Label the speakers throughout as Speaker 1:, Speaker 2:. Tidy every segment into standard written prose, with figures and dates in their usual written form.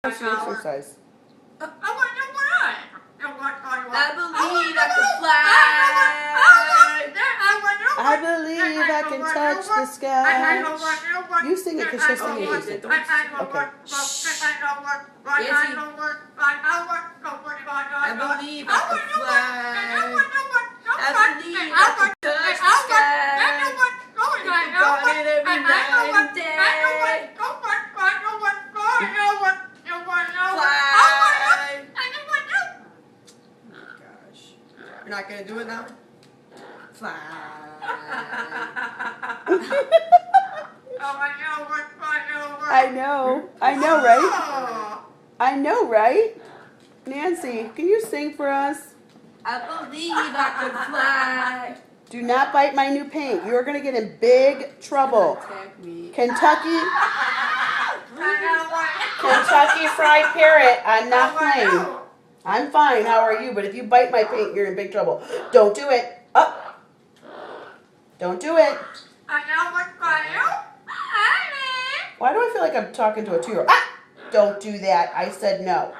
Speaker 1: It's an exercise.
Speaker 2: I believe I can fly.
Speaker 1: I believe I can touch the sky. You sing it because she'll sing it.
Speaker 2: Okay.
Speaker 1: Okay.
Speaker 2: I believe I can fly. I believe I can touch the sky. Think about it every night and day. Fly. Oh gosh. You're not gonna do it now? Fly.
Speaker 1: I know, right? I know, right? Nancy, can you sing for us?
Speaker 2: I believe I can fly.
Speaker 1: Do not bite my new paint. You're going to get in big trouble.
Speaker 2: Attack me.
Speaker 1: Kentucky Fried Parrot, I'm not playing. I'm fine, how are you? But if you bite my paint, you're in big trouble. Don't do it. Up. Don't do it. Why do I feel like I'm talking to a 2-year-old? Ah! Don't do that. I said no.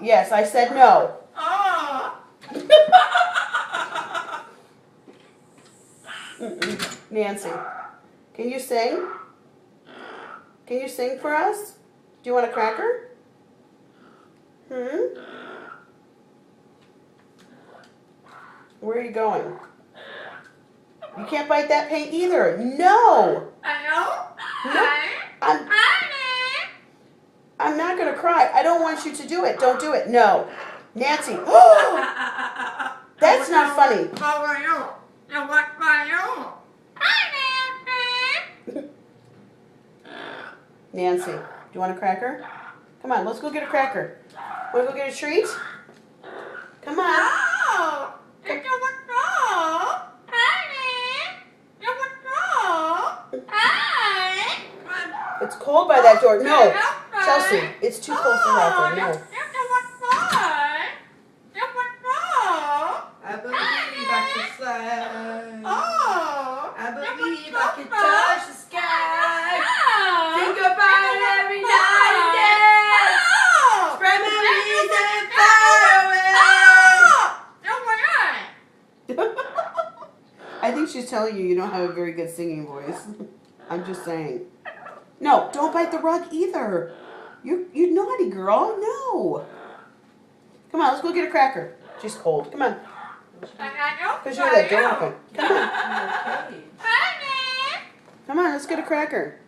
Speaker 1: Yes, I said no. Nancy, can you sing? Can you sing for us? Do you want a cracker? Where are you going? You can't bite that paint either. No. No. I'm not going to cry. I don't want you to do it. Don't do it. No. Nancy. That's not funny. Nancy, do you want a cracker? Come on, let's go get a cracker. Want to go get a treat? Come on. It's cold by that door. No, Chelsea, it's too cold for that door. No.
Speaker 2: I believe I can fly. I believe I can touch the sky. Think about it every night and day. Spread my wings and fly away.
Speaker 1: I think she's telling you don't have a very good singing voice. I'm just saying. No, don't bite the rug either. You naughty girl. No. Come on, let's go get a cracker. She's cold. Come on. Because you're that door open. Come on.
Speaker 2: Okay.
Speaker 1: Come on, let's get a cracker.